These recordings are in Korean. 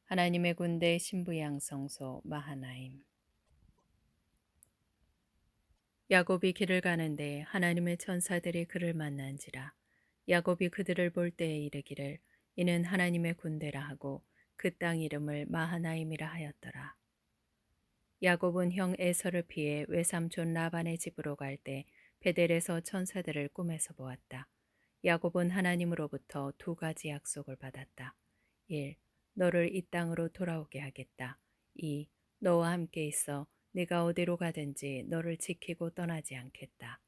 하나님의 군대 신부양성소 마하나임. 야곱이 길을 가는데 하나님의 천사들이 그를 만난지라. 야곱이 그들을 볼 때에 이르기를 이는 하나님의 군대라 하고 그 땅 이름을 마하나임이라 하였더라. 야곱은 형 에서를 피해 외삼촌 라반의 집으로 갈 때 베델에서 천사들을 꿈에서 보았다. 야곱은 하나님으로부터 두 가지 약속을 받았다. 1. 너를 이 땅으로 돌아오게 하겠다. 2. 너와 함께 있어 네가 어디로 가든지 너를 지키고 떠나지 않겠다.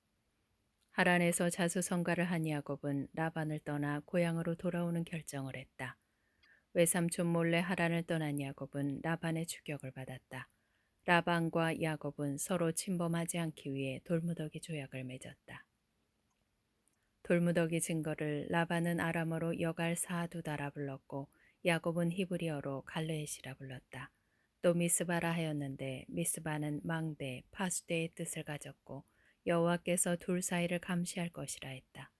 하란에서 자수성가를 한 야곱은 라반을 떠나 고향으로 돌아오는 결정을 했다. 외삼촌 몰래 하란을 떠난 야곱은 라반의 추격을 받았다. 라반과 야곱은 서로 침범하지 않기 위해 돌무더기 조약을 맺었다. 돌무더기 증거를 라반은 아람어로 여갈 사두다라 불렀고 야곱은 히브리어로 갈레엣이라 불렀다. 또 미스바라 하였는데 미스바는 망대, 파수대의 뜻을 가졌고 여호와께서 둘 사이를 감시할 것이라 했다.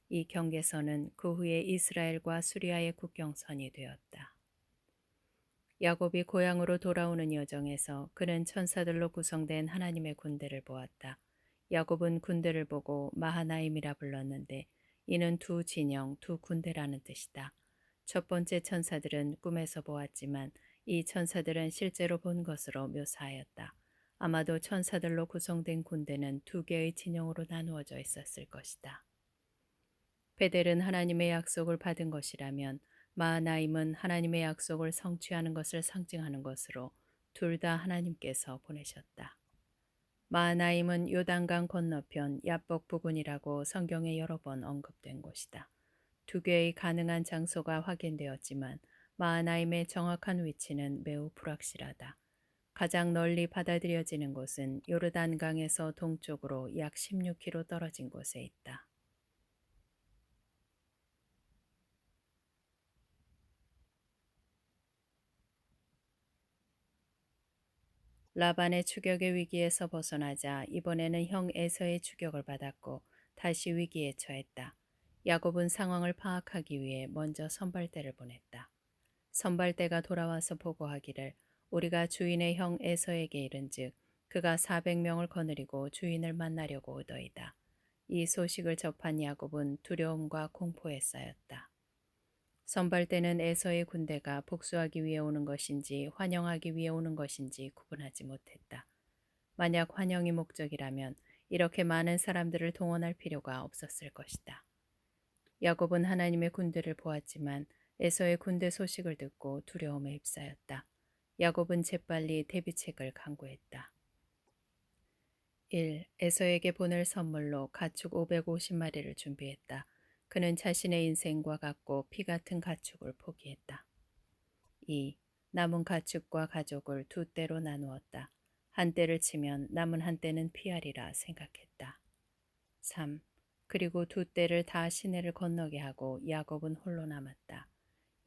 이 경계선은 그 후에 이스라엘과 수리아의 국경선이 되었다. 야곱이 고향으로 돌아오는 여정에서 그는 천사들로 구성된 하나님의 군대를 보았다. 야곱은 군대를 보고 마하나임이라 불렀는데 이는 두 진영, 두 군대라는 뜻이다. 첫 번째 천사들은 꿈에서 보았지만 이 천사들은 실제로 본 것으로 묘사하였다. 아마도 천사들로 구성된 군대는 두 개의 진영으로 나누어져 있었을 것이다. 베델은 하나님의 약속을 받은 것이라면 마하나임은 하나님의 약속을 성취하는 것을 상징하는 것으로 둘 다 하나님께서 보내셨다. 마하나임은 요단강 건너편 야복 부근이라고 성경에 여러 번 언급된 곳이다. 두 개의 가능한 장소가 확인되었지만 마하나임의 정확한 위치는 매우 불확실하다. 가장 널리 받아들여지는 곳은 요르단강에서 동쪽으로 약 16km 떨어진 곳에 있다. 라반의 추격의 위기에서 벗어나자 이번에는 형 에서의 추격을 받았고 다시 위기에 처했다. 야곱은 상황을 파악하기 위해 먼저 선발대를 보냈다. 선발대가 돌아와서 보고하기를 우리가 주인의 형 에서에게 이른즉 그가 400명을 거느리고 주인을 만나려고 오더이다. 이 소식을 접한 야곱은 두려움과 공포에 쌓였다. 선발대는 에서의 군대가 복수하기 위해 오는 것인지 환영하기 위해 오는 것인지 구분하지 못했다. 만약 환영이 목적이라면 이렇게 많은 사람들을 동원할 필요가 없었을 것이다. 야곱은 하나님의 군대를 보았지만 에서의 군대 소식을 듣고 두려움에 휩싸였다. 야곱은 재빨리 대비책을 강구했다. 1. 에서에게 보낼 선물로 가축 550마리를 준비했다. 그는 자신의 인생과 같고 피 같은 가축을 포기했다. 2. 남은 가축과 가족을 두 떼로 나누었다. 한 떼를 치면 남은 한 떼는 피하리라 생각했다. 3. 그리고 두 떼를 다 시내를 건너게 하고 야곱은 홀로 남았다.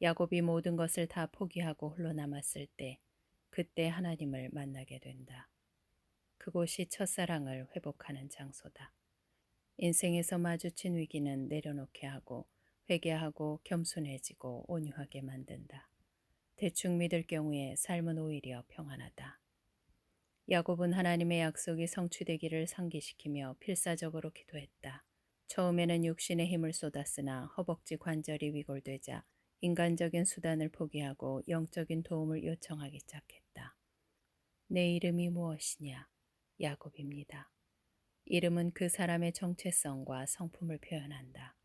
야곱이 모든 것을 다 포기하고 홀로 남았을 때 그때 하나님을 만나게 된다. 그곳이 첫사랑을 회복하는 장소다. 인생에서 마주친 위기는 내려놓게 하고 회개하고 겸손해지고 온유하게 만든다. 대충 믿을 경우에 삶은 오히려 평안하다. 야곱은 하나님의 약속이 성취되기를 상기시키며 필사적으로 기도했다. 처음에는 육신의 힘을 쏟았으나 허벅지 관절이 위골되자 인간적인 수단을 포기하고 영적인 도움을 요청하기 시작했다. 내 이름이 무엇이냐? 야곱입니다. 이름은 그 사람의 정체성과 성품을 표현한다.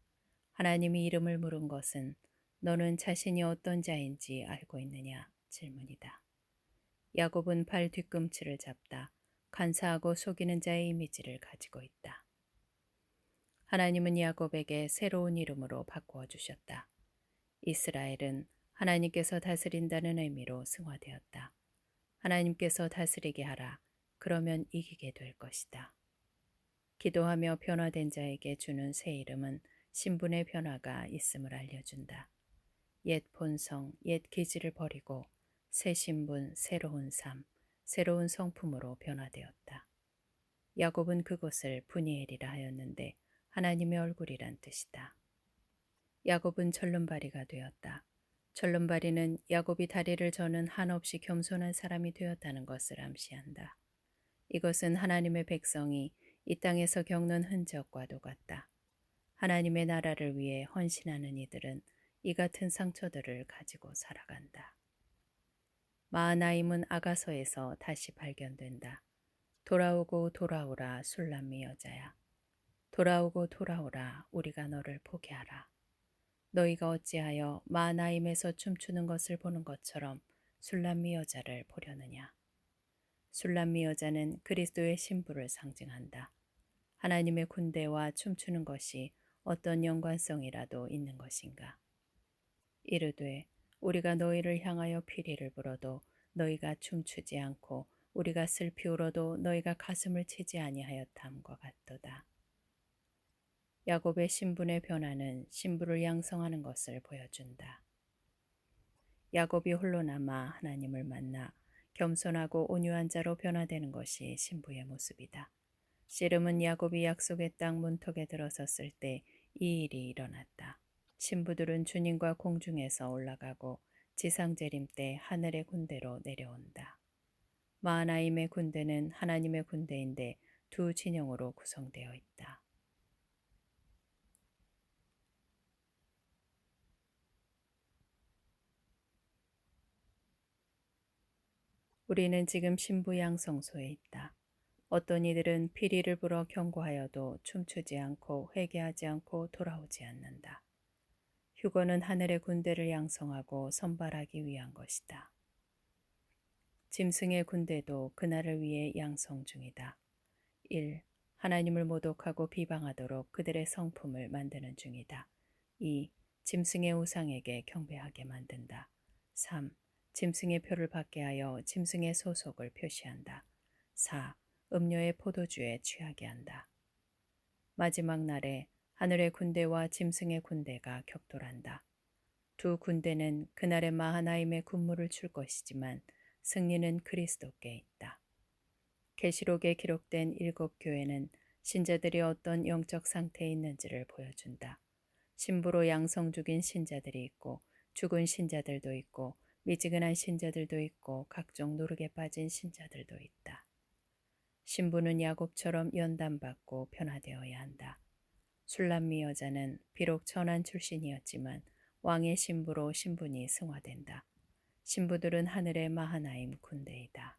하나님이 이름을 물은 것은 너는 자신이 어떤 자인지 알고 있느냐? 질문이다. 야곱은 발 뒤꿈치를 잡다. 간사하고 속이는 자의 이미지를 가지고 있다. 하나님은 야곱에게 새로운 이름으로 바꾸어 주셨다. 이스라엘은 하나님께서 다스린다는 의미로 승화되었다. 하나님께서 다스리게 하라. 그러면 이기게 될 것이다. 기도하며 변화된 자에게 주는 새 이름은 신분의 변화가 있음을 알려준다. 옛 본성, 옛 기질을 버리고 새 신분, 새로운 삶, 새로운 성품으로 변화되었다. 야곱은 그곳을 브니엘이라 하였는데 하나님의 얼굴이란 뜻이다. 야곱은 절름발이가 되었다. 절름발이는 야곱이 다리를 저는 한없이 겸손한 사람이 되었다는 것을 암시한다. 이것은 하나님의 백성이 이 땅에서 겪는 흔적과도 같다. 하나님의 나라를 위해 헌신하는 이들은 이 같은 상처들을 가지고 살아간다. 마하나임은 아가서에서 다시 발견된다. 돌아오고 돌아오라 술람미 여자야. 돌아오고 돌아오라 우리가 너를 포기하라. 너희가 어찌하여 마하나임에서 춤추는 것을 보는 것처럼 술람미 여자를 보려느냐. 술람미 여자는 그리스도의 신부를 상징한다. 하나님의 군대와 춤추는 것이 어떤 연관성이라도 있는 것인가. 이르되 우리가 너희를 향하여 피리를 불어도 너희가 춤추지 않고 우리가 슬피 울어도 너희가 가슴을 치지 아니하였담과 같도다. 야곱의 신분의 변화는 신부를 양성하는 것을 보여준다. 야곱이 홀로 남아 하나님을 만나 겸손하고 온유한 자로 변화되는 것이 신부의 모습이다. 씨름은 야곱이 약속의 땅 문턱에 들어섰을 때 이 일이 일어났다. 신부들은 주님과 공중에서 올라가고 지상 재림 때 하늘의 군대로 내려온다. 마하나임의 군대는 하나님의 군대인데 두 진영으로 구성되어 있다. 우리는 지금 신부 양성소에 있다. 어떤 이들은 피리를 불어 경고하여도 춤추지 않고 회개하지 않고 돌아오지 않는다. 휴거는 하늘의 군대를 양성하고 선발하기 위한 것이다. 짐승의 군대도 그날을 위해 양성 중이다. 1. 하나님을 모독하고 비방하도록 그들의 성품을 만드는 중이다. 2. 짐승의 우상에게 경배하게 만든다. 3. 짐승의 표를 받게 하여 짐승의 소속을 표시한다. 4. 음료의 포도주에 취하게 한다. 마지막 날에 하늘의 군대와 짐승의 군대가 격돌한다. 두 군대는 그날의 마하나임의 군무를 출 것이지만 승리는 그리스도께 있다. 계시록에 기록된 7교회는 신자들이 어떤 영적 상태에 있는지를 보여준다. 신부로 양성 중인 신자들이 있고 죽은 신자들도 있고 미지근한 신자들도 있고 각종 노릇에 빠진 신자들도 있다. 신부는 야곱처럼 연단받고 변화되어야 한다. 술람미 여자는 비록 천한 출신이었지만 왕의 신부로 신분이 승화된다. 신부들은 하늘의 마하나임 군대이다.